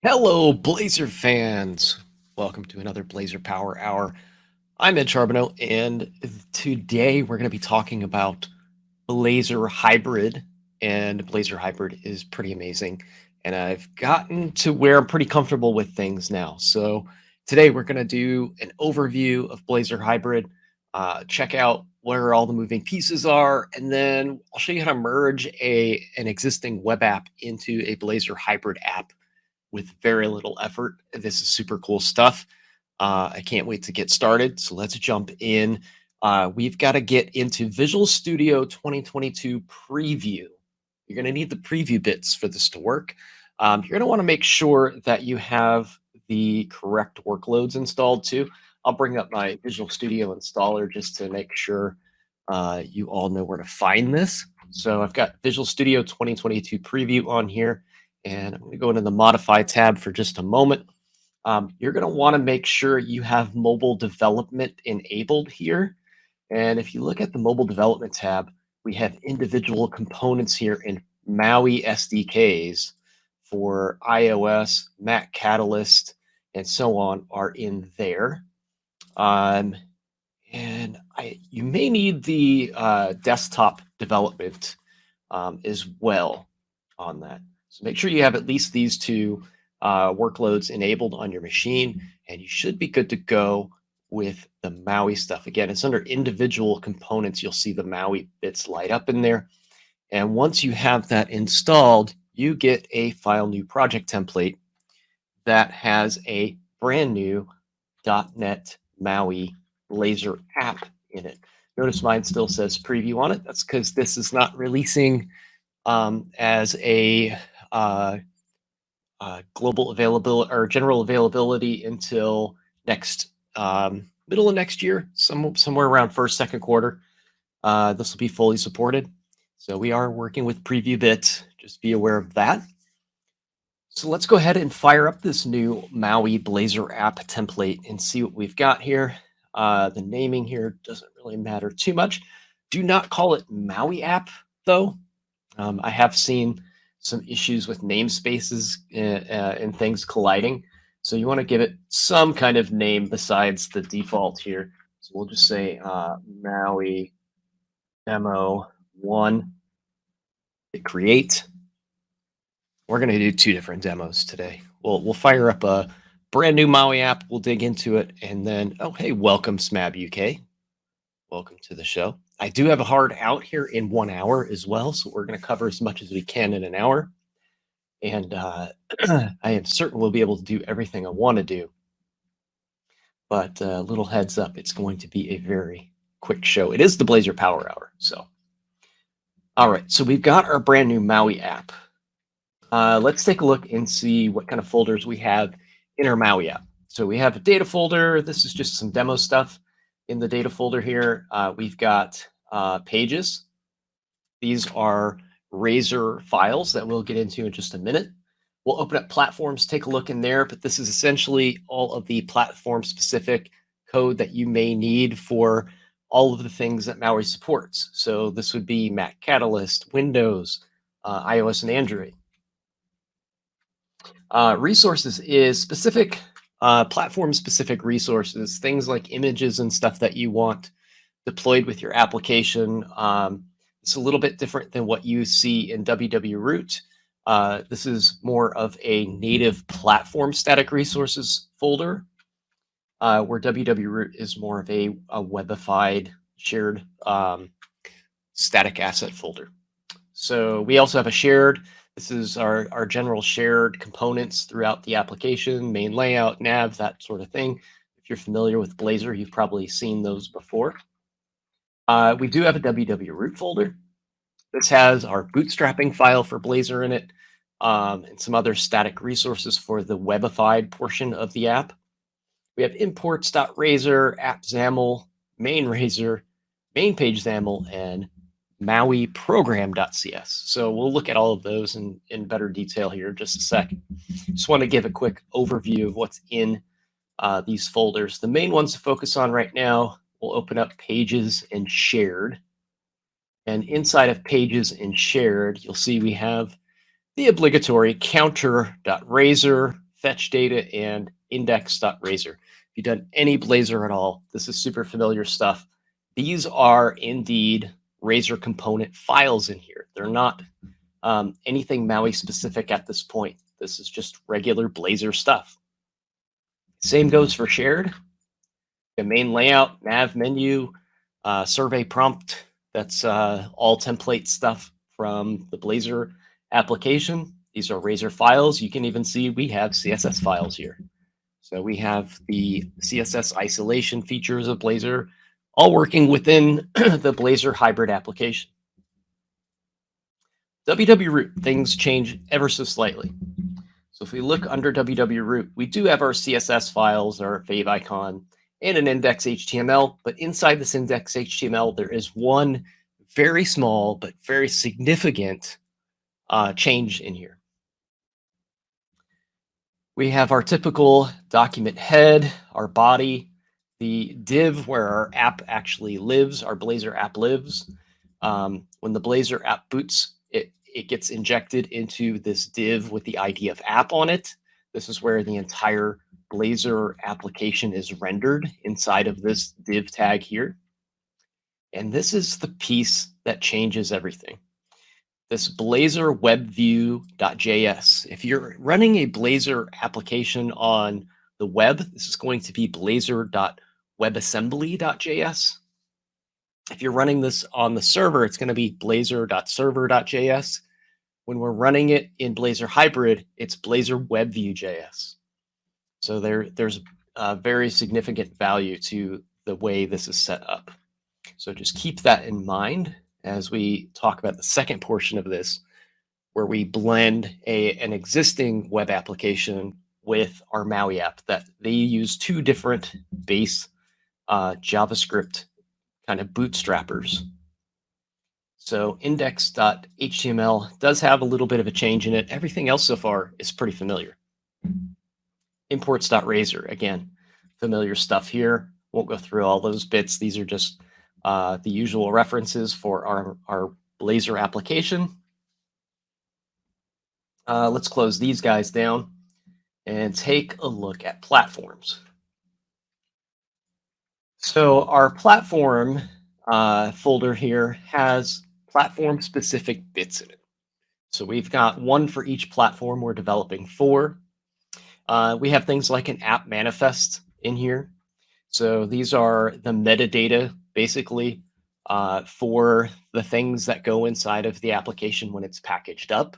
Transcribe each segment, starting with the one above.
Hello, Blazor fans. Welcome to another Blazor Power Hour. I'm Ed Charbonneau, and today we're going to be talking about Blazor Hybrid, and Blazor Hybrid is pretty amazing, and I've gotten to where I'm pretty comfortable with things now. So today we're going to do an overview of Blazor Hybrid, check out where all the moving pieces are, and then I'll show you how to merge an existing web app into a Blazor Hybrid app with very little effort. This is super cool stuff. I can't wait to get started. So let's jump in. We've got to get into Visual Studio 2022 preview. You're going to need the preview bits for this to work. You're going to want to make sure that you have the correct workloads installed too. I'll bring up my Visual Studio installer just to make sure you all know where to find this. So I've got Visual Studio 2022 preview on here. And I'm going to go into the Modify tab for just a moment. You're going to want to make sure you have mobile development enabled here. And if you look at the mobile development tab, we have individual components here in Maui SDKs for iOS, Mac Catalyst, and so on are in there. You may need the desktop development as well on that. So make sure you have at least these two workloads enabled on your machine, and you should be good to go with the Maui stuff. Again, it's under individual components. You'll see the Maui bits light up in there. And once you have that installed, you get a file new project template that has a brand new .NET MAUI Blazor app in it. Notice mine still says preview on it. That's because this is not releasing as a global availability or general availability until next middle of next year, somewhere around first, second quarter. This will be fully supported. So we are working with preview bits. Just be aware of that. So let's go ahead and fire up this new Maui Blazor app template and see what we've got here. The naming here doesn't really matter too much. Do not call it Maui app, though. I have seen some issues with namespaces and things colliding. So you want to give it some kind of name besides the default here. So we'll just say Maui Demo 1. Hit create. We're going to do two different demos today. We'll fire up a brand new Maui app. We'll dig into it. And then, oh, hey, welcome SMAB UK. Welcome to the show. I do have a hard out here in 1 hour as well, so we're going to cover as much as we can in an hour. And I am certain we'll be able to do everything I want to do. But little heads up, it's going to be a very quick show. It is the Blazor Power Hour. So, all right, so we've got our brand new Maui app. Let's take a look and see what kind of folders we have in our Maui app. So we have a data folder. This is just some demo stuff. In the data folder here, we've got pages. These are Razor files that we'll get into in just a minute. We'll open up platforms, take a look in there, but this is essentially all of the platform-specific code that you may need for all of the things that Maui supports. So this would be Mac Catalyst, Windows, iOS, and Android. Resources is specific platform-specific resources, things like images and stuff that you want deployed with your application. It's a little bit different than what you see in WWRoot. This is more of a native platform static resources folder, where WWRoot is more of a webified shared static asset folder. So we also have a shared. This is our general shared components throughout the application, main layout, nav, that sort of thing. If you're familiar with Blazor, you've probably seen those before. We do have a WWRoot folder. This has our bootstrapping file for Blazor in it, and some other static resources for the webified portion of the app. We have imports.razor, app XAML, main Razor, main page XAML, and Maui program.cs. So we'll look at all of those in better detail here in just a second. Just want to give a quick overview of what's in these folders. The main ones to focus on right now, we'll open up pages and shared. And inside of pages and shared, you'll see we have the obligatory counter.razor fetch data, and index.razor. If you've done any Blazor at all, this is super familiar stuff. These are indeed Razor component files in here. They're not anything Maui specific at this point. This is just regular Blazor stuff. Same goes for shared. The main layout, nav menu, survey prompt. That's all template stuff from the Blazor application. These are Razor files. You can even see we have CSS files here. So we have the CSS isolation features of Blazor, all working within the Blazor Hybrid application. www-root, things change ever so slightly. So if we look under www-root, we do have our CSS files, our fave icon, and an index.html. But inside this index.html, there is one very small but very significant change in here. We have our typical document head, our body, the div where our app actually lives, our Blazor app lives. When the Blazor app boots, it gets injected into this div with the ID of app on it. This is where the entire Blazor application is rendered inside of this div tag here. And this is the piece that changes everything. This Blazor WebView.js. If you're running a Blazor application on the web, this is going to be Blazor.webassembly.js. If you're running this on the server, it's going to be Blazor.server.js. When we're running it in Blazor Hybrid, it's Blazor WebView.js. So there's a very significant value to the way this is set up. So just keep that in mind as we talk about the second portion of this, where we blend an existing web application with our Maui app. That they use two different base JavaScript kind of bootstrappers. So index.html does have a little bit of a change in it. Everything else so far is pretty familiar. Imports.razor, again, familiar stuff here. Won't go through all those bits. These are just the usual references for our Blazor application. Let's close these guys down and take a look at platforms. So our platform folder here has platform-specific bits in it. So we've got one for each platform we're developing for. We have things like an app manifest in here. So these are the metadata, basically, for the things that go inside of the application when it's packaged up.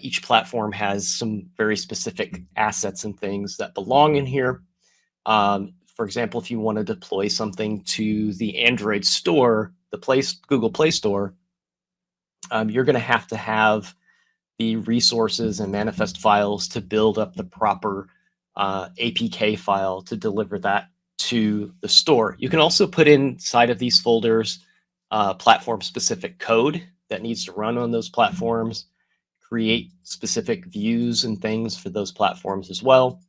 Each platform has some very specific assets and things that belong in here. For example, if you want to deploy something to the Android store, the Google Play Store, you're going to have the resources and manifest files to build up the proper APK file to deliver that to the store. You can also put inside of these folders platform-specific code that needs to run on those platforms, create specific views and things for those platforms as well.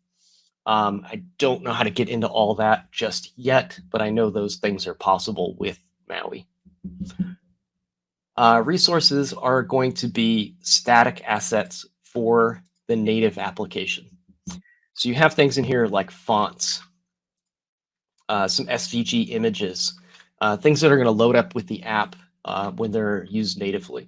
I don't know how to get into all that just yet, but I know those things are possible with Maui. Resources are going to be static assets for the native application. So you have things in here like fonts, some SVG images, things that are going to load up with the app when they're used natively.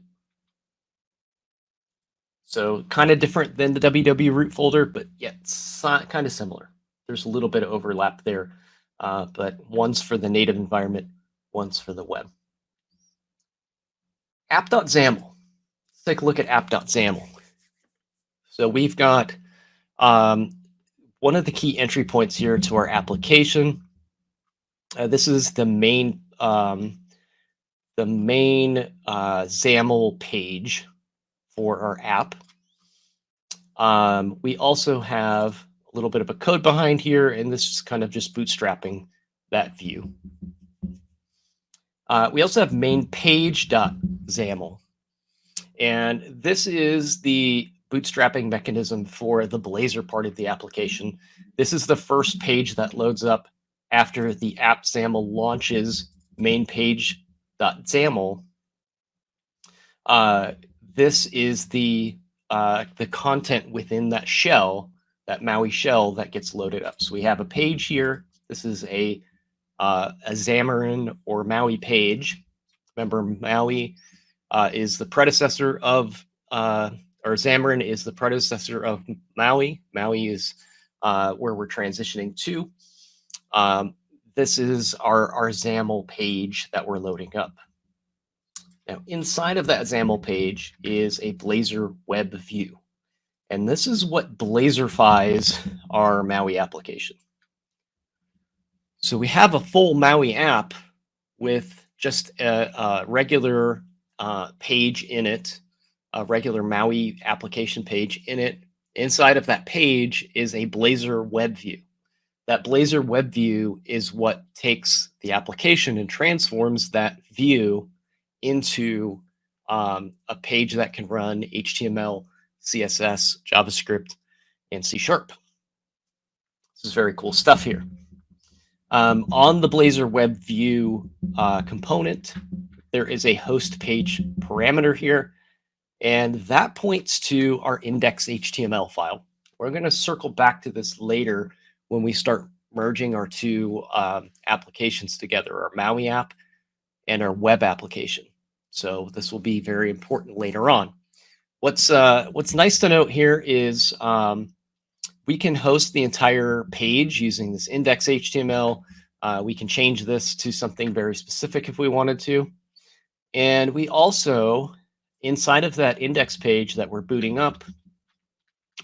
So kind of different than the www-root folder, but yet kind of similar. There's a little bit of overlap there, but one's for the native environment, one's for the web. App.xaml. Let's take a look at app.xaml. So we've got one of the key entry points here to our application. This is the main XAML page for our app. We also have a little bit of a code behind here, and this is kind of just bootstrapping that view. We also have main page.xaml, and this is the bootstrapping mechanism for the Blazor part of the application. This is the first page that loads up after the app XAML launches main page.xaml. This is the content within that shell that Maui shell that gets loaded up. So we have a page here. This is a Xamarin or Maui page. Remember, Maui is the predecessor of, or Xamarin is the predecessor of Maui. Maui is where we're transitioning to. This is our Xaml page that we're loading up. Now, inside of that Xaml page is a Blazor web view. And this is what Blazorfies our Maui application. So we have a full Maui app with just a regular page in it, a regular Maui application page in it. Inside of that page is a Blazor web view. That Blazor web view is what takes the application and transforms that view into a page that can run HTML, CSS, JavaScript, and C#. This is very cool stuff here. On the Blazor web view component, there is a host page parameter here, and that points to our index.html file. We're going to circle back to this later when we start merging our two applications together, our Maui app and our web application. So this will be very important later on. What's nice to note here is we can host the entire page using this index.html. We can change this to something very specific if we wanted to. And we also, inside of that index page that we're booting up,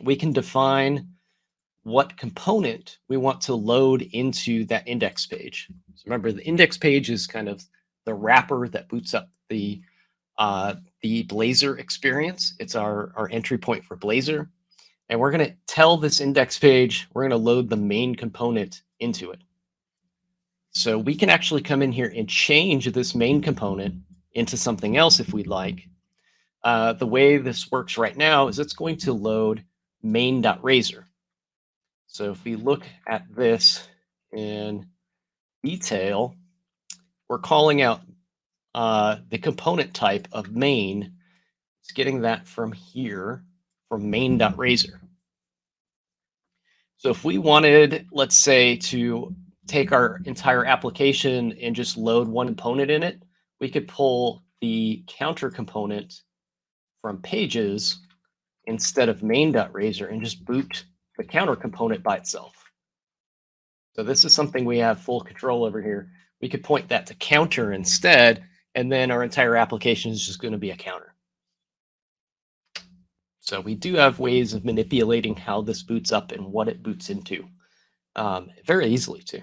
we can define what component we want to load into that index page. So remember, the index page is kind of the wrapper that boots up the Blazor experience. It's our entry point for Blazor. And we're going to tell this index page, we're going to load the main component into it. So we can actually come in here and change this main component into something else if we'd like. The way this works right now is it's going to load main.razor. So if we look at this in detail, we're calling out the component type of main. It's getting that from here, from main.razor. So if we wanted, let's say, to take our entire application and just load one component in it, we could pull the counter component from pages instead of main.razor and just boot the counter component by itself. So this is something we have full control over here. We could point that to counter instead, and then our entire application is just going to be a counter. So we do have ways of manipulating how this boots up and what it boots into very easily too.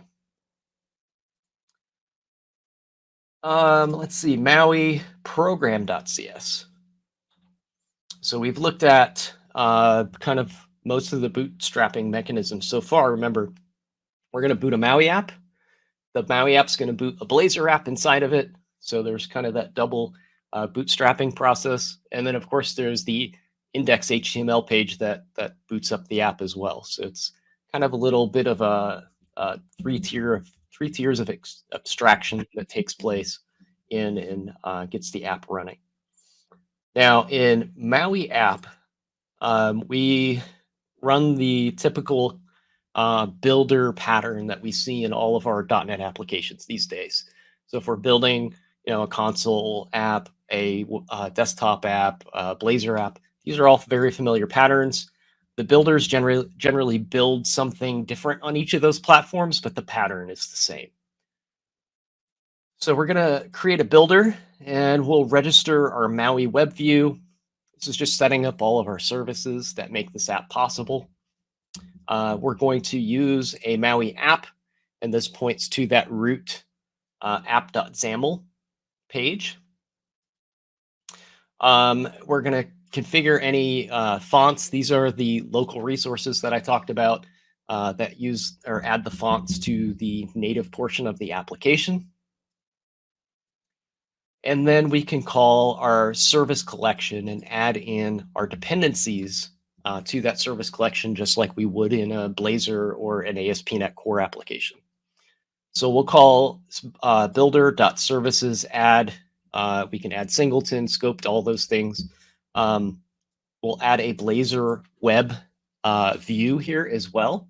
Let's see, Maui program.cs. So we've looked at kind of most of the bootstrapping mechanisms so far. Remember, we're going to boot a Maui app. The Maui app's going to boot a Blazor app inside of it. So there's kind of that double bootstrapping process. And then, of course, there's the index.html page that boots up the app as well. So it's kind of a little bit of a three tiers of abstraction that takes place and gets the app running. Now, in Maui app, we run the typical builder pattern that we see in all of our .NET applications these days. So if we're building, a console app, a desktop app, a Blazor app, these are all very familiar patterns. The builders generally build something different on each of those platforms, but the pattern is the same. So we're going to create a builder, and we'll register our Maui web view. This is just setting up all of our services that make this app possible. We're going to use a Maui app, and this points to that root app.xaml page. We're going to configure any fonts. These are the local resources that I talked about that use or add the fonts to the native portion of the application. And then we can call our service collection and add in our dependencies to that service collection, just like we would in a Blazor or an ASP.NET Core application. So we'll call builder.services add. We can add singleton, scoped, all those things. We'll add a Blazor web view here as well.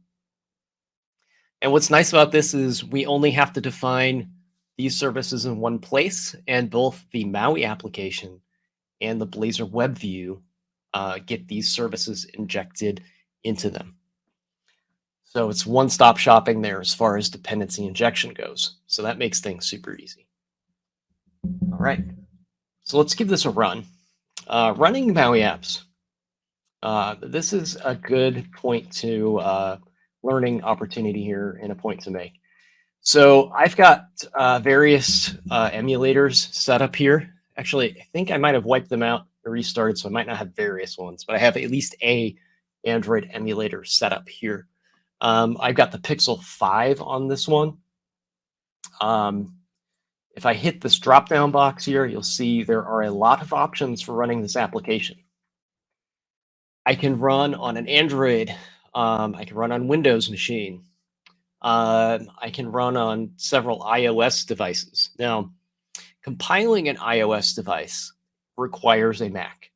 And what's nice about this is we only have to define these services in one place, and both the Maui application and the Blazor web view get these services injected into them. So it's one-stop shopping there as far as dependency injection goes. So that makes things super easy. All right, so let's give this a run. Running Maui apps. This is a good point to learning opportunity here and a point to make. So I've got various emulators set up here. Actually, I think I might have wiped them out or restarted, so I might not have various ones, but I have at least a Android emulator set up here. I've got the Pixel 5 on this one. If I hit this drop-down box here, you'll see there are a lot of options for running this application. I can run on an Android. I can run on Windows machine. I can run on several iOS devices. Now, compiling an iOS device requires a Mac.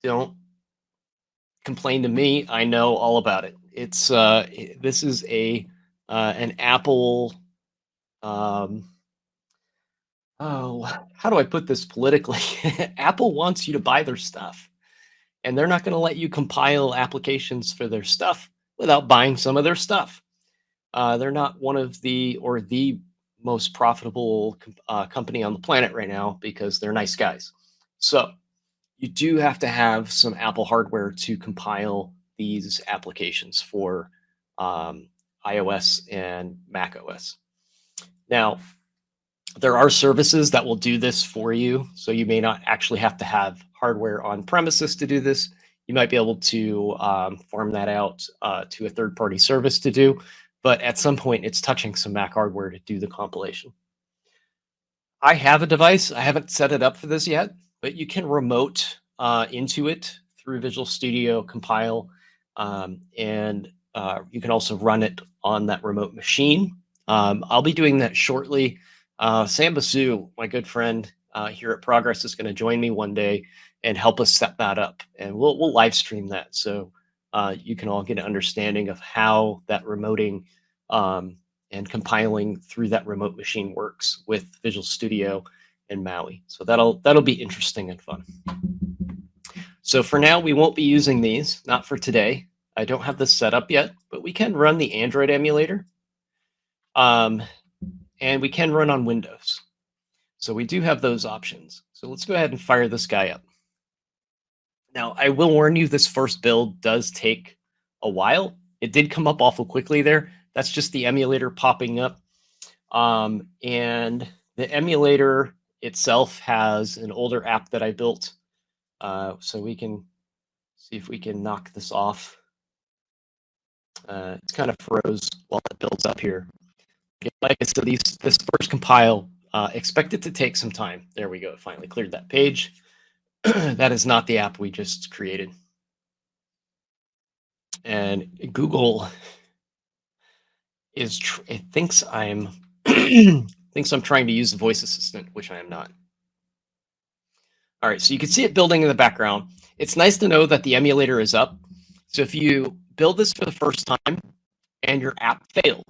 Don't complain to me. I know all about it. It's this is an Apple. Oh, how do I put this politically? Apple wants you to buy their stuff, and they're not going to let you compile applications for their stuff without buying some of their stuff. They're not one of the most profitable company on the planet right now because they're nice guys. So you do have to have some Apple hardware to compile these applications for iOS and Mac OS. Now, there are services that will do this for you, so you may not actually have to have hardware on premises to do this. You might be able to farm that out to a third-party service to do, but at some point, it's touching some Mac hardware to do the compilation. I have a device. I haven't set it up for this yet, but you can remote into it through Visual Studio Compile, and you can also run it on that remote machine. I'll be doing that shortly. Sam Basu, my good friend here at Progress, is going to join me one day and help us set that up, and we'll live stream that so you can all get an understanding of how that remoting and compiling through that remote machine works with Visual Studio and Maui. So that'll be interesting and fun. So for now, we won't be using these, not for today. I don't have this set up yet, but we can run the Android emulator. And we can run on Windows. So we do have those options. So let's go ahead and fire this guy up. Now, I will warn you, this first build does take a while. It did come up awful quickly there. That's just the emulator popping up. And the emulator itself has an older app that I built. So we can see if we can knock this off. It's kind of froze while it builds up here. Like I said, this first compile, expect it to take some time. There we go. It finally cleared that page. That is not the app we just created. And Google is it thinks I'm thinks I'm trying to use the voice assistant, which I am not. All right, so you can see it building in the background. It's nice to know that the emulator is up. So if you build this for the first time and your app fails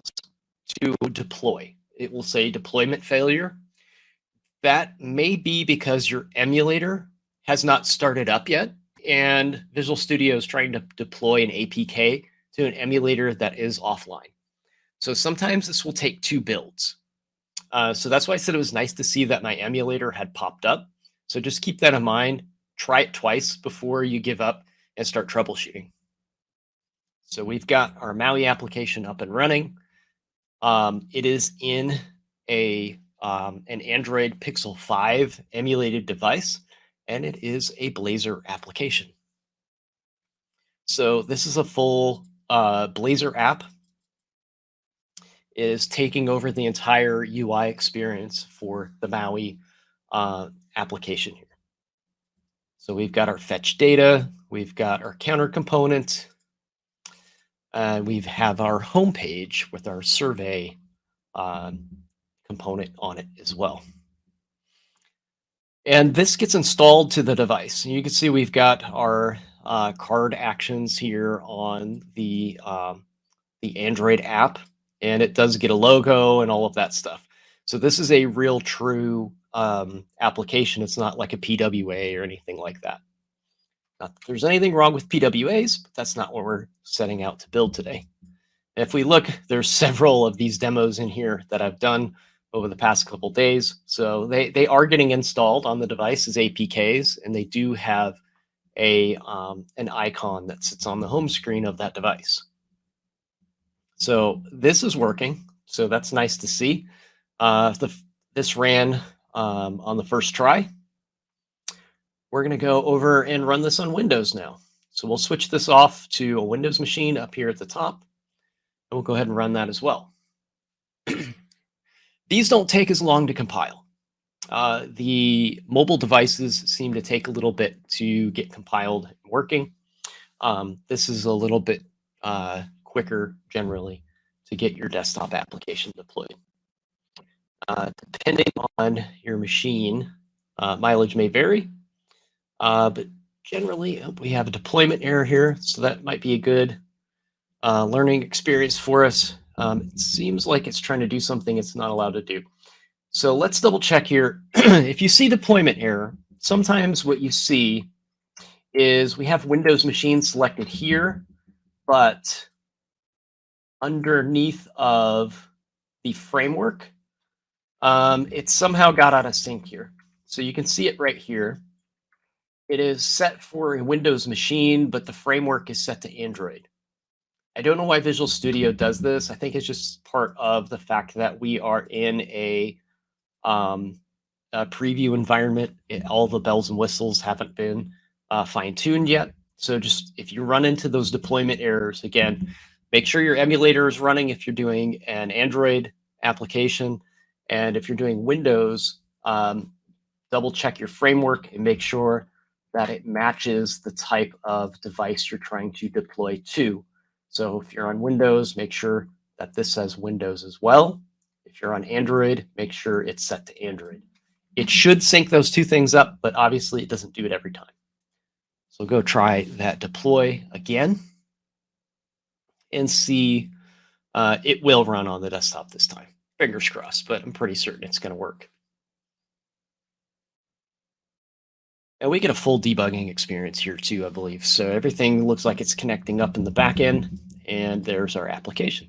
to deploy, it will say deployment failure. That may be because your emulator has not started up yet, and Visual Studio is trying to deploy an APK to an emulator that is offline. So sometimes this will take 2 builds. So that's why I said it was nice to see that my emulator had popped up. So just keep that in mind. Try it twice before you give up and start troubleshooting. So we've got our Maui application up and running. It is in an Android Pixel 5 emulated device, and it is a Blazor application. So this is a full Blazor app. It is taking over the entire UI experience for the Maui application here. So we've got our fetch data, we've got our counter component, we have our home page with our survey component on it as well. And this gets installed to the device. And you can see we've got our card actions here on the Android app, and it does get a logo and all of that stuff. So this is a real true application. It's not like a PWA or anything like that. Not that there's anything wrong with PWAs, but that's not what we're setting out to build today. And if we look, there's several of these demos in here that I've done over the past couple days. So they are getting installed on the device as APKs, and they do have an icon that sits on the home screen of that device. So this is working. So that's nice to see. This ran on the first try. We're going to go over and run this on Windows now. So we'll switch this off to a Windows machine up here at the top. And we'll go ahead and run that as well. These don't take as long to compile. The mobile devices seem to take a little bit to get compiled and working. This is a little bit quicker generally to get your desktop application deployed. Depending on your machine, mileage may vary, but generally we have a deployment error here, so that might be a good learning experience for us. It seems like it's trying to do something it's not allowed to do. So let's double check here. If you see deployment error, sometimes what you see is we have Windows machine selected here, but underneath of the framework, it somehow got out of sync here. So you can see it right here. It is set for a Windows machine, but the framework is set to Android. I don't know why Visual Studio does this. I think it's just part of the fact that we are in a preview environment. All the bells and whistles haven't been fine-tuned yet. So just if you run into those deployment errors, again, make sure your emulator is running if you're doing an Android application. And if you're doing Windows, double check your framework and make sure that it matches the type of device you're trying to deploy to. So if you're on Windows, make sure that this says Windows as well. If you're on Android, make sure it's set to Android. It should sync those two things up, but obviously it doesn't do it every time. So go try that deploy again and see it will run on the desktop this time. Fingers crossed, but I'm pretty certain it's going to work. And we get a full debugging experience here too, I believe. So everything looks like it's connecting up in the back end, and there's our application.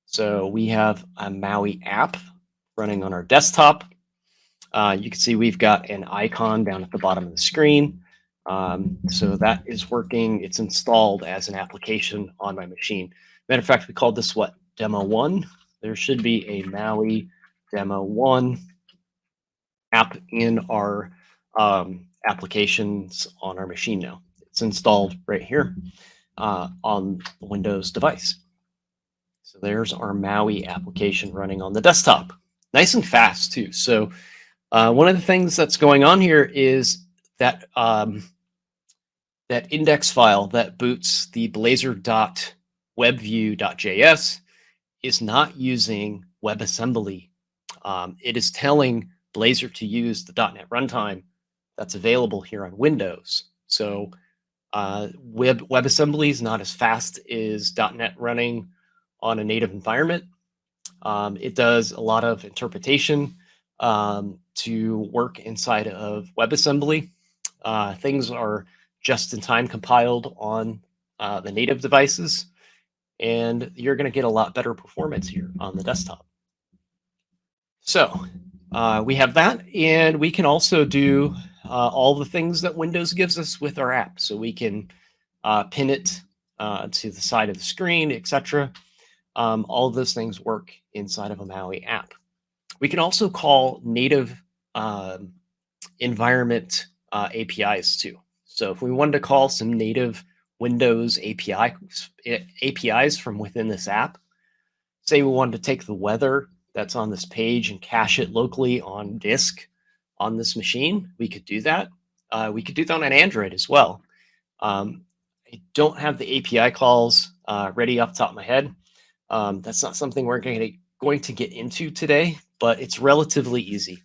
So we have a Maui app running on our desktop. You can see we've got an icon down at the bottom of the screen. So that is working. It's installed as an application on my machine. Matter of fact, we called this what? Demo 1. There should be a Maui Demo 1 app in our applications on our machine now. It's installed right here on the Windows device. So there's our Maui application running on the desktop. Nice and fast too. So one of the things that's going on here is that that index file that boots the blazor.webview.js is not using WebAssembly. It is telling Blazor to use the .NET runtime that's available here on Windows. So WebAssembly is not as fast as .NET running on a native environment. It does a lot of interpretation to work inside of WebAssembly. Things are just in time compiled on the native devices, and you're going to get a lot better performance here on the desktop. So we have that, and we can also do all the things that Windows gives us with our app. So we can pin it to the side of the screen, etc. All of those things work inside of a Maui app. We can also call native environment APIs too. So if we wanted to call some native Windows APIs from within this app, say we wanted to take the weather that's on this page and cache it locally on disk on this machine, we could do that. We could do that on Android as well. I don't have the API calls ready off the top of my head. That's not something we're going to get into today, but it's relatively easy.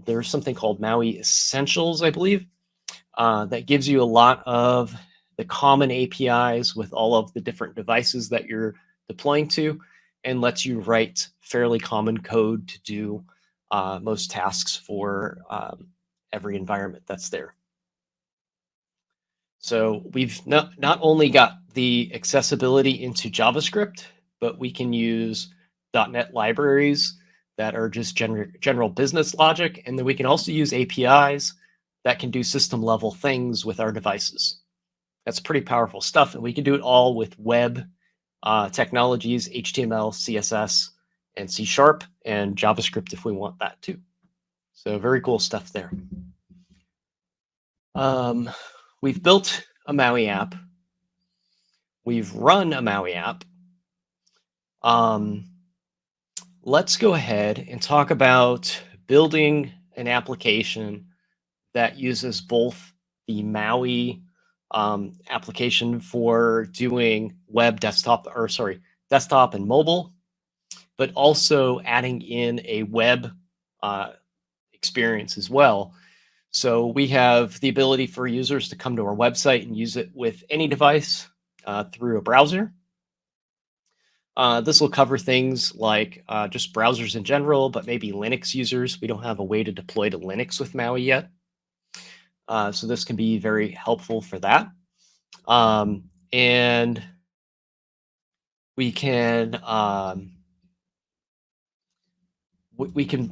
There's something called Maui Essentials, I believe, that gives you a lot of the common APIs with all of the different devices that you're deploying to, and lets you write fairly common code to do most tasks for every environment that's there. So we've not only got the accessibility into JavaScript, but we can use .NET libraries that are just general business logic, and then we can also use APIs that can do system level things with our devices. That's pretty powerful stuff, and we can do it all with web technologies, HTML, CSS, and C# and JavaScript if we want that too. So very cool stuff there. We've built a Maui app. We've run a Maui app. Let's go ahead and talk about building an application that uses both the Maui application for doing web, desktop and mobile, but also adding in a web experience as well. So we have the ability for users to come to our website and use it with any device through a browser. This will cover things like just browsers in general, but maybe Linux users. We don't have a way to deploy to Linux with Maui yet. So this can be very helpful for that. And we can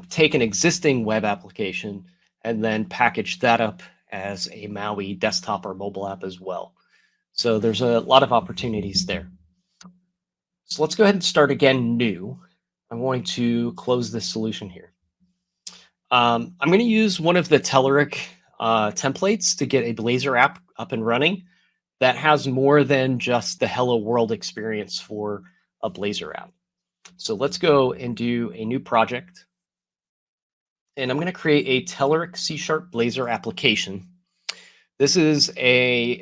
take an existing web application and then package that up as a Maui desktop or mobile app as well. So there's a lot of opportunities there. So let's go ahead and start again new. I'm going to close this solution here. I'm going to use one of the Telerik templates to get a Blazor app up and running that has more than just the Hello World experience for a Blazor app. So let's go and do a new project. And I'm going to create a Telerik C# Blazor application. This is a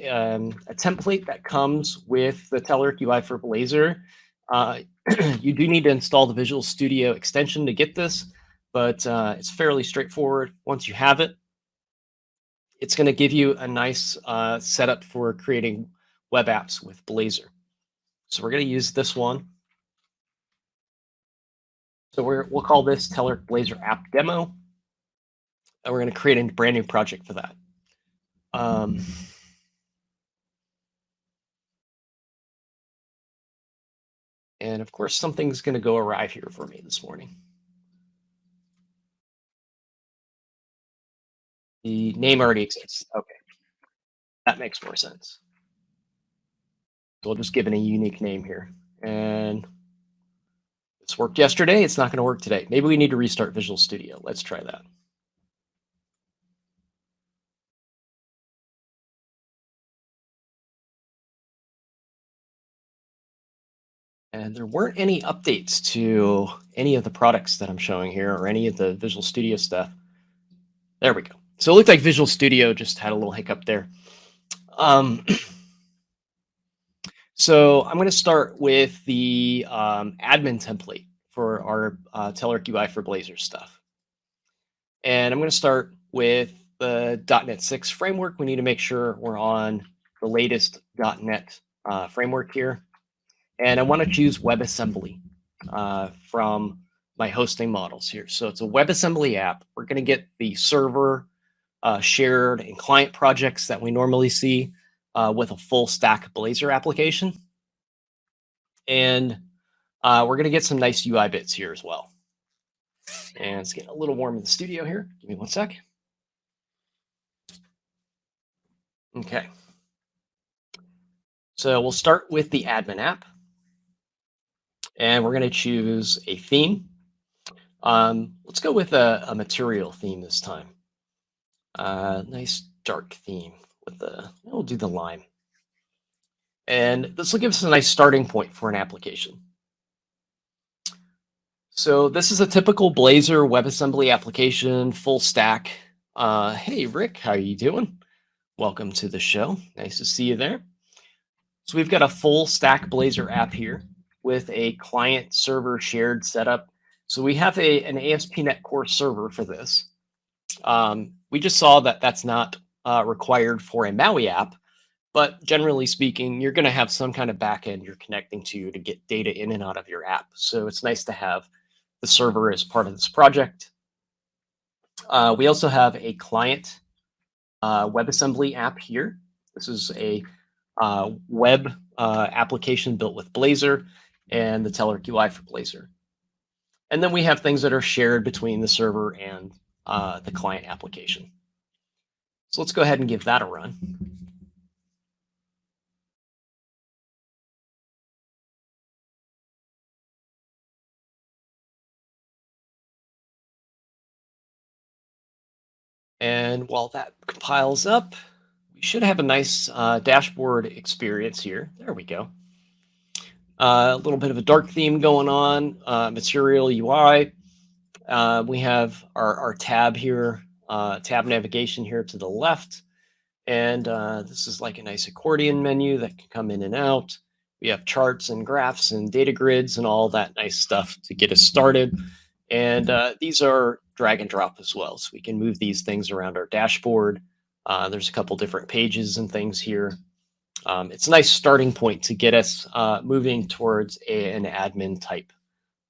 template that comes with the Telerik UI for Blazor. You do need to install the Visual Studio extension to get this, but it's fairly straightforward. Once you have it, it's going to give you a nice setup for creating web apps with Blazor. So we're going to use this one. So we'll call this Telerik Blazor app demo, and we're going to create a brand new project for that. And of course, something's going to go awry here for me this morning. The name already exists. Okay, that makes more sense. So we'll just give it a unique name here. And it's worked yesterday. It's not going to work today. Maybe we need to restart Visual Studio. Let's try that. And there weren't any updates to any of the products that I'm showing here or any of the Visual Studio stuff. There we go. So it looked like Visual Studio just had a little hiccup there. So I'm going to start with the admin template for our Telerik UI for Blazor stuff. And I'm going to start with the .NET 6 framework. We need to make sure we're on the latest .NET framework here. And I want to choose Webassembly from my hosting models here. So it's a Webassembly app. We're going to get the server, shared, and client projects that we normally see with a full stack Blazor application. And we're going to get some nice UI bits here as well. And it's getting a little warm in the studio here. Give me one sec. Okay. So we'll start with the admin app. And we're going to choose a theme. Let's go with a material theme this time. Nice dark theme with we'll do the lime. And this will give us a nice starting point for an application. So this is a typical Blazor WebAssembly application, full stack. Hey, Rick, how are you doing? Welcome to the show. Nice to see you there. So we've got a full stack Blazor app here with a client server shared setup. So we have an ASP.NET Core server for this. We just saw that that's not required for a Maui app, but generally speaking, you're going to have some kind of backend you're connecting to get data in and out of your app. So it's nice to have the server as part of this project. We also have a client WebAssembly app here. This is a web application built with Blazor and the Telerik UI for Blazor. And then we have things that are shared between the server and the client application. So let's go ahead and give that a run. And while that compiles up, we should have a nice dashboard experience here. There we go. A little bit of a dark theme going on, material UI. We have our tab here, tab navigation here to the left. And this is like a nice accordion menu that can come in and out. We have charts and graphs and data grids and all that nice stuff to get us started. And these are drag and drop as well. So we can move these things around our dashboard. There's a couple different pages and things here. It's a nice starting point to get us moving towards an admin type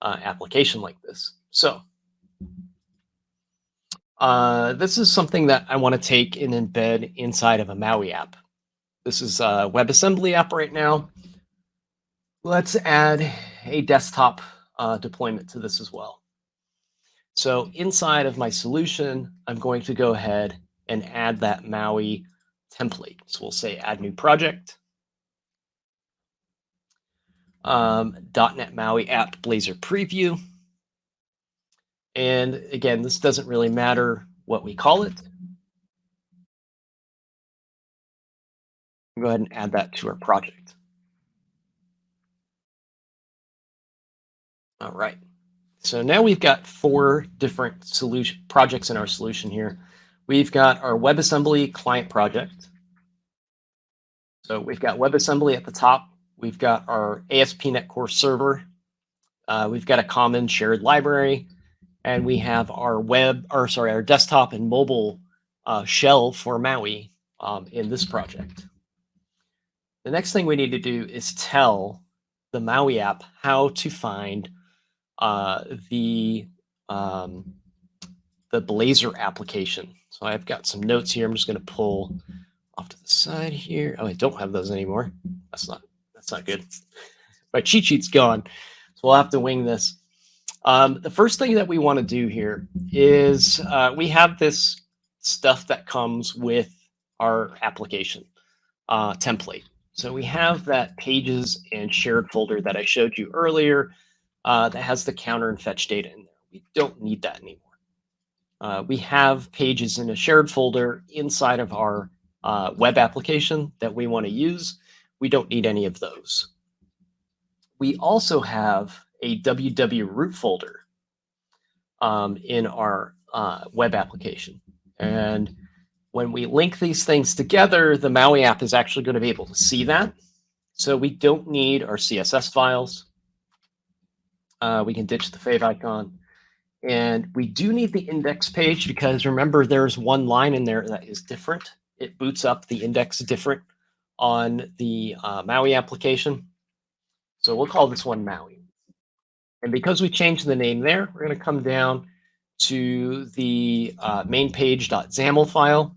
application like this. So this is something that I want to take and embed inside of a Maui app. This is a Webassembly app right now. Let's add a desktop deployment to this as well. So inside of my solution, I'm going to go ahead and add that Maui template. So we'll say add new project. .NET MAUI app Blazor preview. And again, this doesn't really matter what we call it. We'll go ahead and add that to our project. All right. So now we've got 4 different solution projects in our solution here. We've got our WebAssembly client project. So we've got WebAssembly at the top. We've got our ASP.NET Core server. We've got a common shared library, and we have our our desktop and mobile shell for Maui in this project. The next thing we need to do is tell the Maui app how to find the Blazor application. So I've got some notes here. I'm just going to pull off to the side here. Oh, I don't have those anymore. That's not good. My cheat sheet's gone, so we'll have to wing this. The first thing that we want to do here is we have this stuff that comes with our application template. So we have that pages and shared folder that I showed you earlier that has the counter and fetch data in there. We don't need that anymore. We have pages in a shared folder inside of our web application that we want to use. We don't need any of those. We also have a www root folder in our web application. And when we link these things together, the Maui app is actually going to be able to see that. So we don't need our CSS files. We can ditch the fave icon. And we do need the index page because remember, there's one line in there that is different. It boots up the index different on the Maui application. So we'll call this one Maui. And because we changed the name there, we're going to come down to the main page.xaml file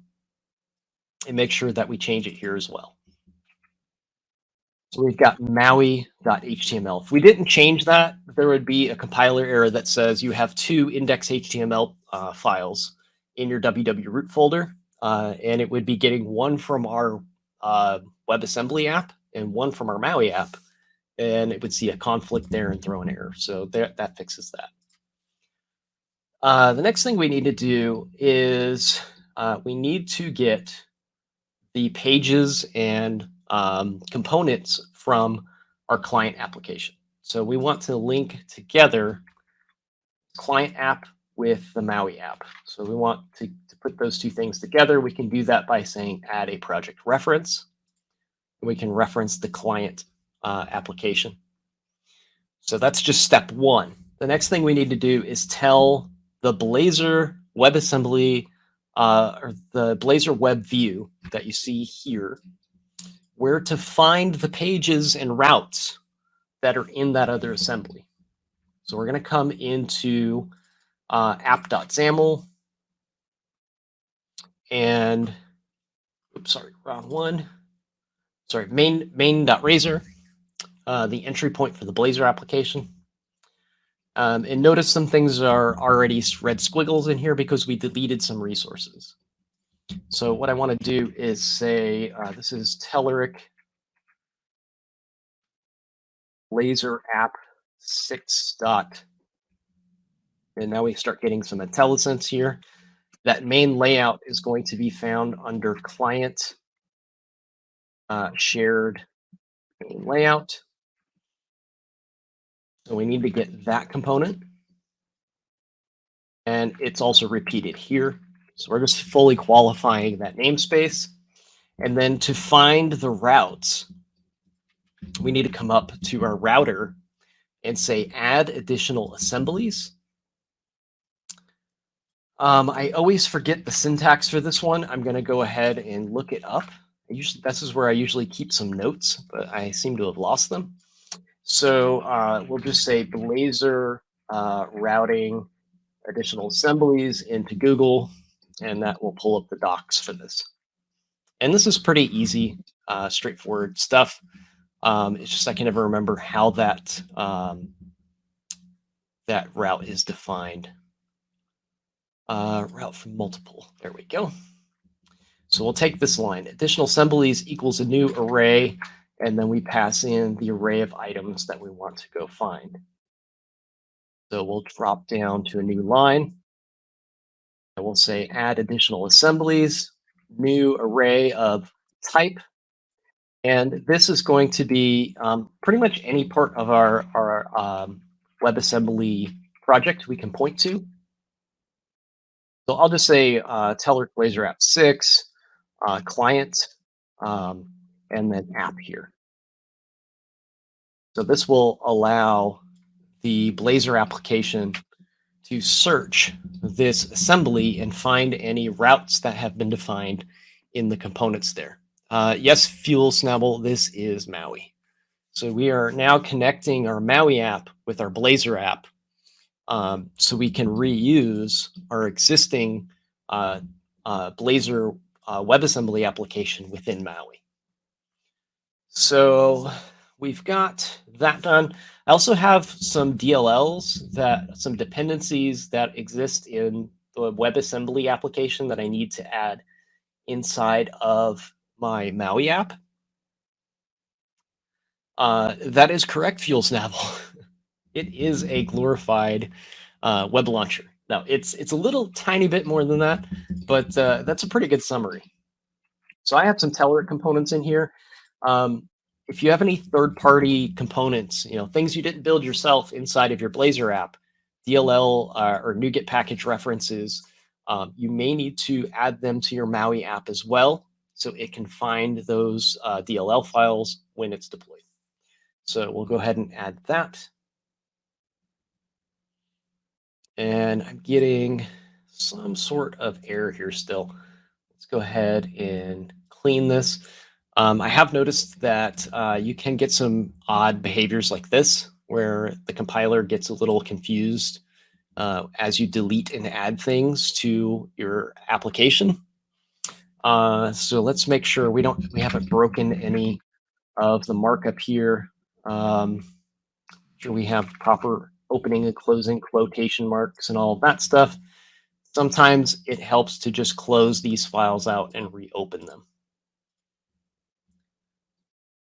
and make sure that we change it here as well. So we've got maui.html. If we didn't change that, there would be a compiler error that says you have 2 index.html files in your www root folder, and it would be getting one from our WebAssembly app and one from our Maui app, and it would see a conflict there and throw an error. So that fixes that. The next thing we need to do is we need to get the pages and components from our client application. So we want to link together client app with the Maui app. So we want to put those two things together. We can do that by saying add a project reference. We can reference the client application. So that's just step 1. The next thing we need to do is tell the Blazor WebAssembly or the Blazor web view that you see here, where to find the pages and routes that are in that other assembly. So we're going to come into app.xaml and, oops, sorry, wrong one. Sorry, main.razor, the entry point for the Blazor application. And notice some things are already red squiggles in here because we deleted some resources. So what I want to do is say, this is Telerik Blazor app 6. And now we start getting some IntelliSense here. That main layout is going to be found under client shared main layout. So we need to get that component. And it's also repeated here. So we're just fully qualifying that namespace. And then to find the routes, we need to come up to our router and say add additional assemblies. I always forget the syntax for this one. I'm going to go ahead and look it up. This is where I usually keep some notes, but I seem to have lost them. So we'll just say Blazor routing additional assemblies into Google, and that will pull up the docs for this. And this is pretty easy, straightforward stuff. It's just I can never remember how that that route is defined. Route from multiple. There we go. So we'll take this line. Additional assemblies equals a new array, and then we pass in the array of items that we want to go find. So we'll drop down to a new line. And we'll say add additional assemblies, new array of type. And this is going to be pretty much any part of our WebAssembly project we can point to. So I'll just say Telerik Blazor app 6, client, and then app here. So this will allow the Blazor application to search this assembly and find any routes that have been defined in the components there. Yes, Fuel Snabble, this is Maui. So we are now connecting our Maui app with our Blazor app, so we can reuse our existing Blazor WebAssembly application within Maui. So we've got that done. I also have some DLLs, some dependencies that exist in the WebAssembly application that I need to add inside of my Maui app. That is correct, Fuel Snabble. It is a glorified web launcher. Now, it's a little tiny bit more than that, but that's a pretty good summary. So I have some Telerik components in here. If you have any third-party components, things you didn't build yourself inside of your Blazor app, DLL or NuGet package references, you may need to add them to your Maui app as well, so it can find those DLL files when it's deployed. So we'll go ahead and add that. And I'm getting some sort of error here still. Let's go ahead and clean this. I have noticed that you can get some odd behaviors like this, where the compiler gets a little confused as you delete and add things to your application. So let's make sure we haven't broken any of the markup here. Sure we have proper opening and closing quotation marks and all of that stuff. Sometimes it helps to just close these files out and reopen them.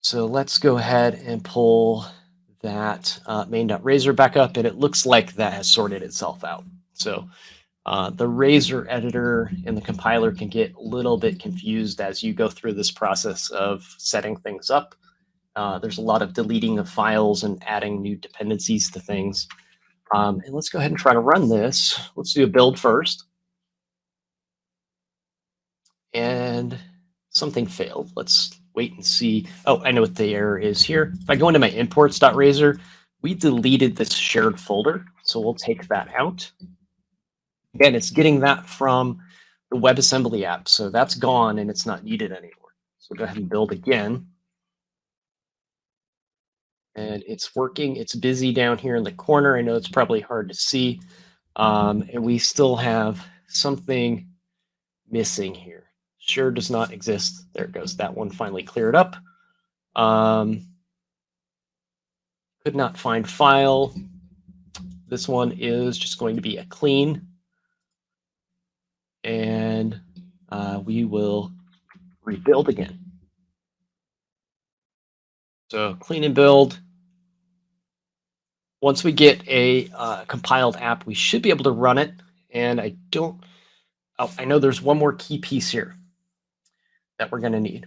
So let's go ahead and pull that main.razor back up, and it looks like that has sorted itself out. So the Razor editor and the compiler can get a little bit confused as you go through this process of setting things up. There's a lot of deleting of files and adding new dependencies to things. And let's go ahead and try to run this. Let's do a build first. And something failed. Let's wait and see. Oh, I know what the error is here. If I go into my imports.razor, we deleted this shared folder. So we'll take that out. Again, it's getting that from the Webassembly app. So that's gone and it's not needed anymore. So go ahead and build again. And it's working. It's busy down here in the corner. I know it's probably hard to see. And we still have something missing here. Sure does not exist. There it goes. That one finally cleared up. Could not find file. This one is just going to be a clean. And we will rebuild again. So clean and build. Once we get a compiled app, we should be able to run it. And I know there's one more key piece here that we're going to need.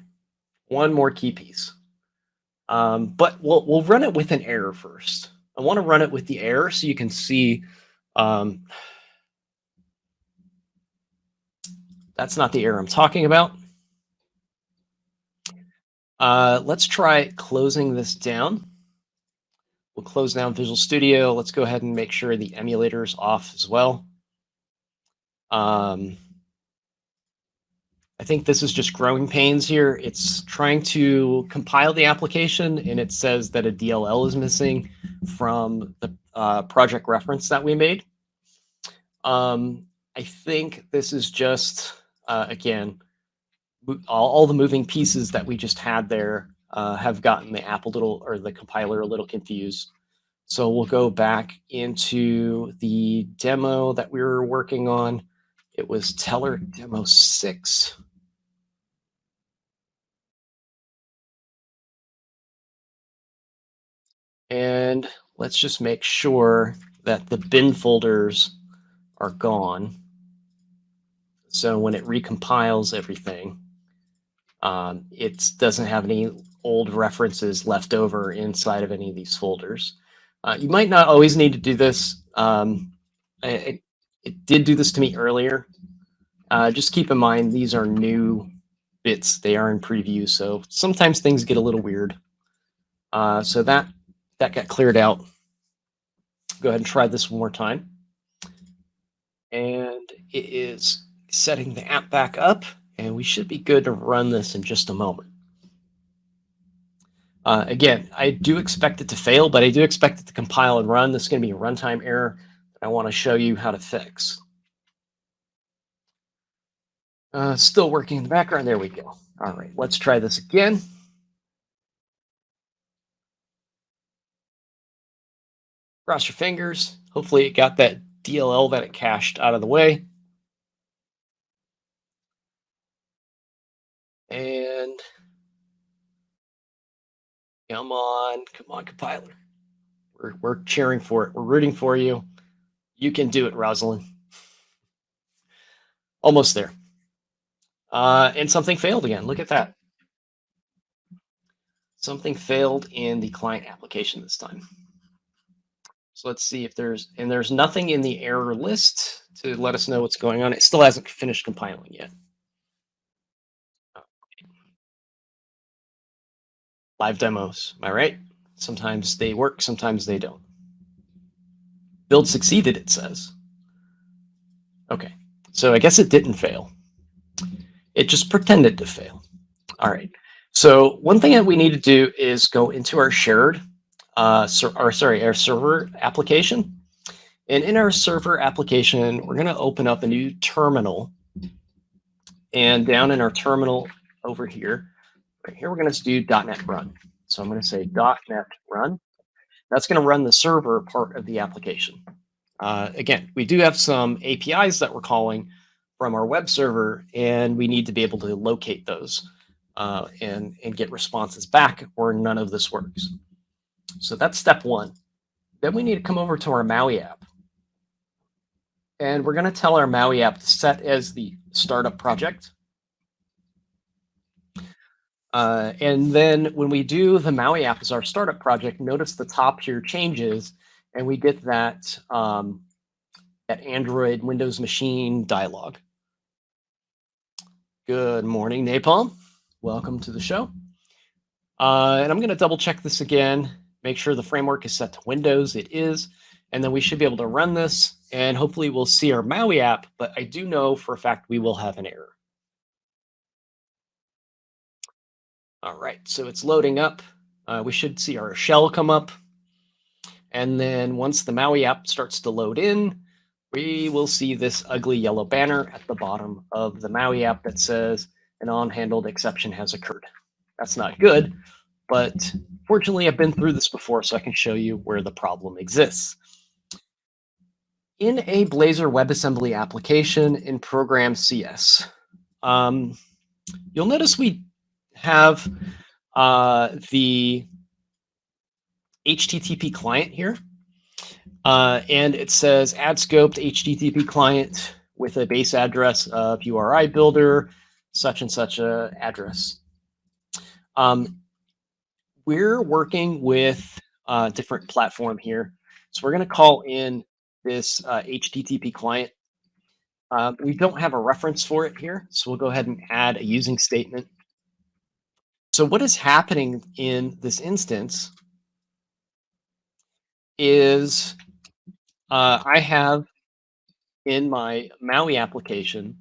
One more key piece. But we'll run it with an error first. I want to run it with the error so you can see. That's not the error I'm talking about. Let's try closing this down. We'll close down Visual Studio. Let's go ahead and make sure the emulator is off as well. I think this is just growing pains here. It's trying to compile the application, and it says that a DLL is missing from the project reference that we made. I think this is just, again, all the moving pieces that we just had there have gotten the app the compiler a little confused. So we'll go back into the demo that we were working on. It was Telerik demo 6. And let's just make sure that the bin folders are gone. So when it recompiles everything, it doesn't have any old references left over inside of any of these folders. You might not always need to do this. It did do this to me earlier. Just keep in mind, these are new bits. They are in preview, so sometimes things get a little weird. So that got cleared out. Go ahead and try this one more time. And it is setting the app back up, and we should be good to run this in just a moment. Again, I do expect it to fail, but I do expect it to compile and run. This is going to be a runtime error that I want to show you how to fix. Still working in the background. There we go. All right, let's try this again. Cross your fingers. Hopefully it got that DLL that it cached out of the way. And come on, compiler. We're cheering for it. We're rooting for you. You can do it, Rosalind. Almost there. And something failed again. Look at that. Something failed in the client application this time. So let's see if there's nothing in the error list to let us know what's going on. It still hasn't finished compiling yet. Live demos, am I right? Sometimes they work, sometimes they don't. Build succeeded, it says. Okay, so I guess it didn't fail. It just pretended to fail. All right, so one thing that we need to do is go into our shared, our server application. And in our server application, we're going to open up a new terminal. And down in our terminal over here, right here, we're going to do .NET Run. So I'm going to say .NET Run. That's going to run the server part of the application. Again, we do have some APIs that we're calling from our web server, and we need to be able to locate those and get responses back, or none of this works. So that's step one. Then we need to come over to our Maui app. And we're going to tell our Maui app to set as the startup project. And then when we do the Maui app as our startup project, notice the top here changes, and we get that, that Android Windows machine dialog. Good morning, Napalm. Welcome to the show. And I'm going to double check this again, make sure the framework is set to Windows. It is. And then we should be able to run this. and hopefully we'll see our Maui app, but I do know for a fact we will have an error. All right, so it's loading up. We should see our shell come up. And then once the Maui app starts to load in, we will see this ugly yellow banner at the bottom of the Maui app that says an unhandled exception has occurred. That's not good, but fortunately I've been through this before, so I can show you where the problem exists. In a Blazor WebAssembly application in Program CS, you'll notice we have the HTTP client here. And it says add scoped HTTP client with a base address of URI builder, such and such a address. We're working with a different platform here. So we're going to call in this HTTP client. We don't have a reference for it here, so we'll go ahead and add a using statement. So what is happening in this instance is I have in my Maui application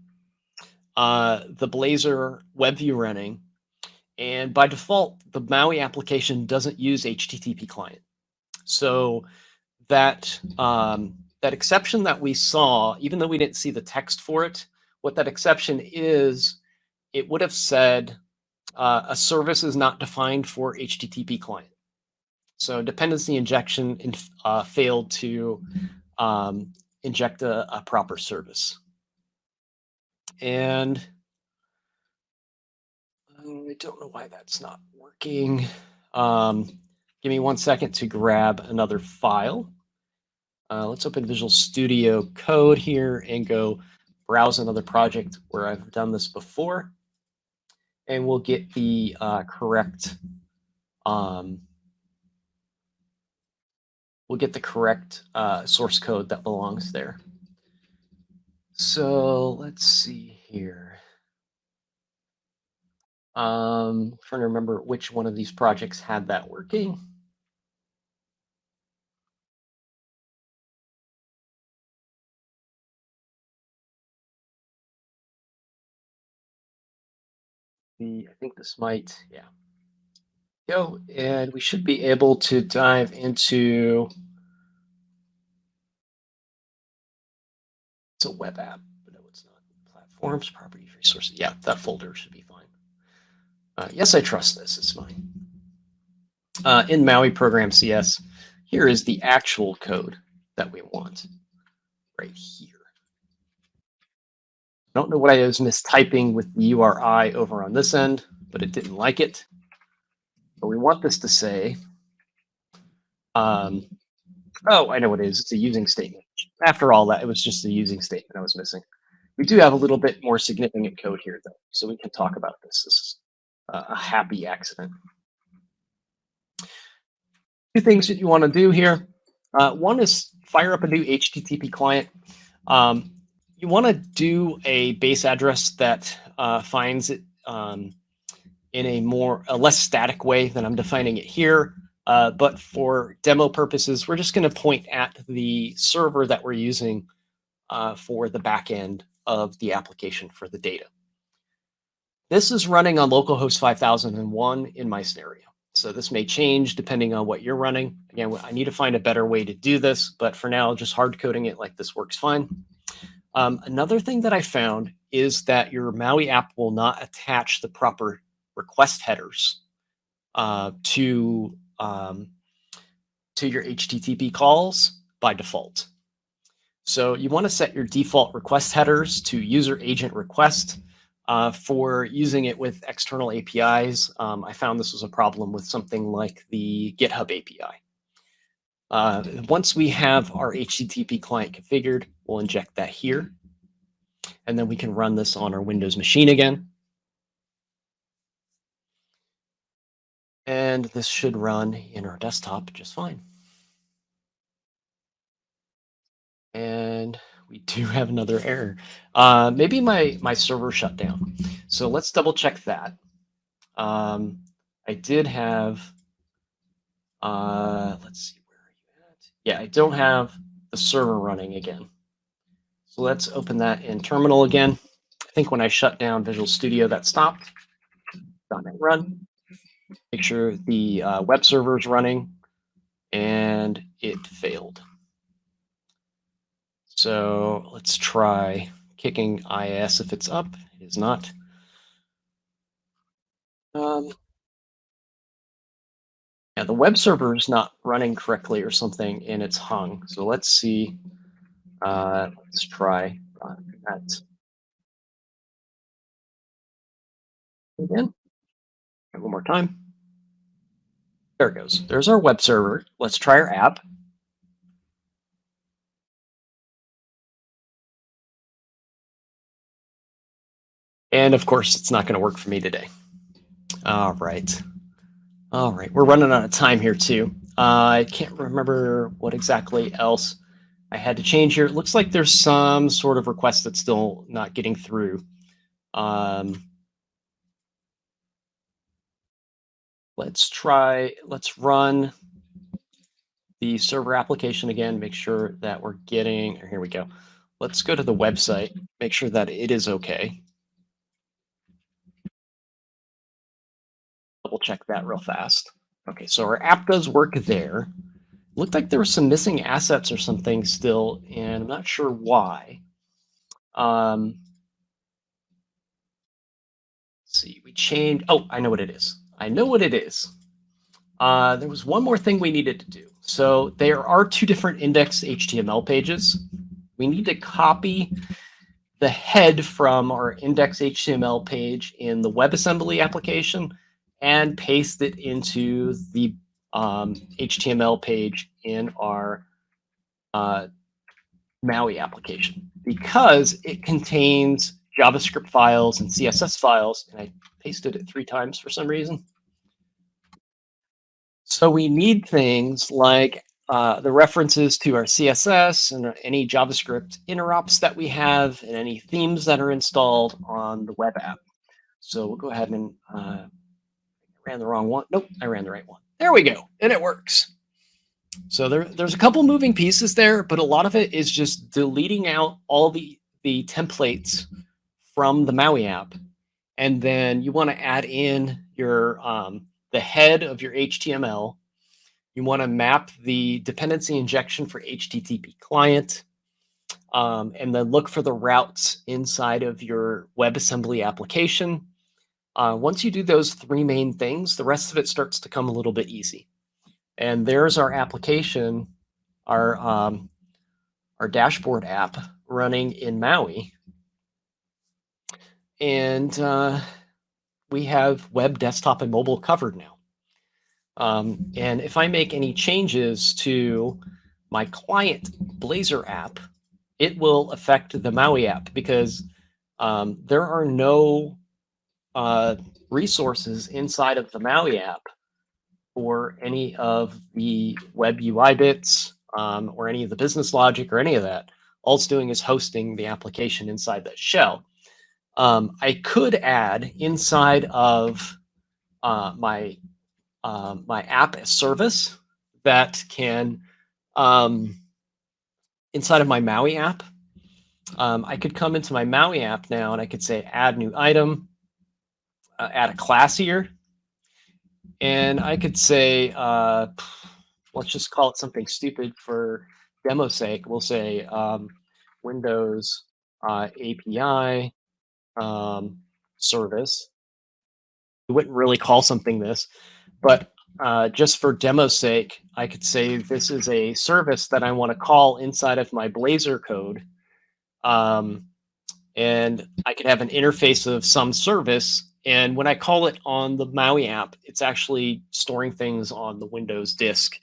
the Blazor web view running, and by default, the Maui application doesn't use HTTP client. So that that exception that we saw, even though we didn't see the text for it, what that exception is, it would have said a service is not defined for HTTP client. So dependency injection failed to inject a proper service. And I don't know why that's not working. Give me 1 second to grab another file. Let's open Visual Studio Code here and go browse another project where I've done this before. And we'll get the correct source code that belongs there. So let's see here. Trying to remember which one of these projects had that working. I think this might, yeah. Go, and we should be able to dive into, it's a web app, but no, it's not. Platforms, properties, resources. Yeah, that folder should be fine. Yes, I trust this. It's mine. In Maui Program CS, here is the actual code that we want right here. I don't know what I was mistyping with the URI over on this end, but it didn't like it. But we want this to say, oh, I know what it is. It's a using statement. After all that, it was just a using statement I was missing. We do have a little bit more significant code here, though, so we can talk about this. This is a happy accident. Two things that you want to do here. One is fire up a new HTTP client. You want to do a base address that finds it in a less static way than I'm defining it here. But for demo purposes, we're just going to point at the server that we're using for the back end of the application for the data. This is running on localhost 5001 in my scenario. So this may change depending on what you're running. Again, I need to find a better way to do this, but for now, just hard coding it like this works fine. Another thing that I found is that your Maui app will not attach the proper request headers to your HTTP calls by default. So you want to set your default request headers to user agent request for using it with external APIs. I found this was a problem with something like the GitHub API. Once we have our HTTP client configured, we'll inject that here. And then we can run this on our Windows machine again. And this should run in our desktop just fine. And we do have another error. Maybe my server shut down. So let's double check that. I did have, let's see, where are you at? Yeah, I don't have the server running again. So let's open that in terminal again. I think when I shut down Visual Studio, that stopped. .NET Run. Make sure the web server is running, and it failed. So let's try kicking IIS if it's up. It is not. Yeah, the web server is not running correctly or something, and it's hung. So let's see. Let's try that again. One more time. There it goes. There's our web server. Let's try our app. And of course, it's not going to work for me today. All right. All right. We're running out of time here, too. I can't remember what exactly else I had to change here. It looks like there's some sort of request that's still not getting through. Let's run the server application again, make sure that we're getting, here we go. Let's go to the website, make sure that it is okay. Double check that real fast. Okay, so our app does work there. Looked like there were some missing assets or something still, and I'm not sure why. Let's see, we changed, oh, I know what it is. I know what it is. There was one more thing we needed to do. So there are two different indexed HTML pages. We need to copy the head from our index HTML page in the WebAssembly application and paste it into the HTML page in our MAUI application because it contains JavaScript files and CSS files, and I pasted it 3 times for some reason. So we need things like the references to our CSS and any JavaScript interrupts that we have and any themes that are installed on the web app. So we'll go ahead and ran the wrong one. Nope, I ran the right one. There we go, and it works. So there's a couple moving pieces there, but a lot of it is just deleting out all the templates from the MAUI app, and then you want to add in your the head of your HTML. You want to map the dependency injection for HTTP client, and then look for the routes inside of your WebAssembly application. Once you do those 3 main things, the rest of it starts to come a little bit easy. And there's our application, our dashboard app running in MAUI. And we have web, desktop, and mobile covered now. And if I make any changes to my client Blazor app, it will affect the MAUI app because there are no resources inside of the MAUI app for any of the web UI bits or any of the business logic or any of that. All it's doing is hosting the application inside that shell. I could add inside of my app as service that can, inside of my MAUI app, I could come into my MAUI app now and I could say add new item, add a class here, and I could say, let's just call it something stupid for demo's sake. We'll say Windows API service. We wouldn't really call something this, but just for demo's sake, I could say this is a service that I want to call inside of my Blazor code. And I could have an interface of some service. And when I call it on the MAUI app, it's actually storing things on the Windows disk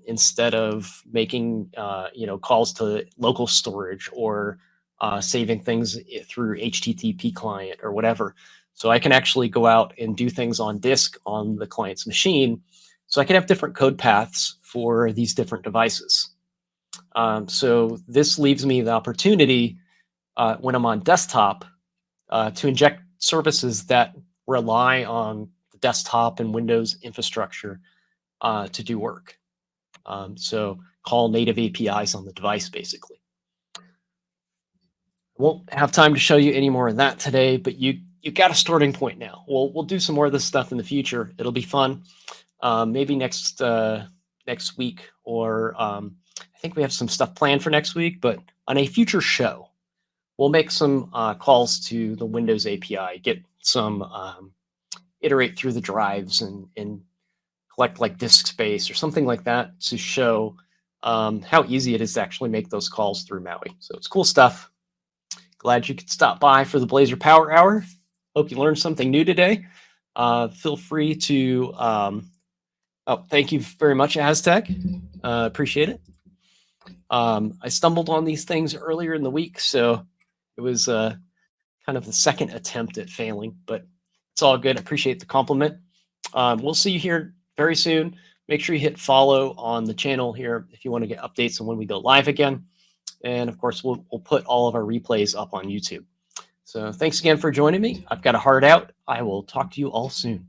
instead of making calls to local storage or saving things through HTTP client or whatever. So I can actually go out and do things on disk on the client's machine. So I can have different code paths for these different devices. So this leaves me the opportunity when I'm on desktop to inject services that rely on the desktop and Windows infrastructure to do work. So call native APIs on the device, basically. Won't have time to show you any more of that today, but you got a starting point now. We'll do some more of this stuff in the future. It'll be fun. Maybe next week, or I think we have some stuff planned for next week, but on a future show, we'll make some calls to the Windows API, get some iterate through the drives and collect like disk space or something like that to show how easy it is to actually make those calls through Maui. So it's cool stuff. Glad you could stop by for the Blazor Power Hour. Hope you learned something new today. Feel free to, thank you very much, Aztec. Appreciate it. I stumbled on these things earlier in the week, so it was kind of the second attempt at failing, but it's all good. I appreciate the compliment. We'll see you here very soon. Make sure you hit follow on the channel here if you want to get updates on when we go live again. And of course, we'll put all of our replays up on YouTube. So thanks again for joining me. I've got a heart out. I will talk to you all soon.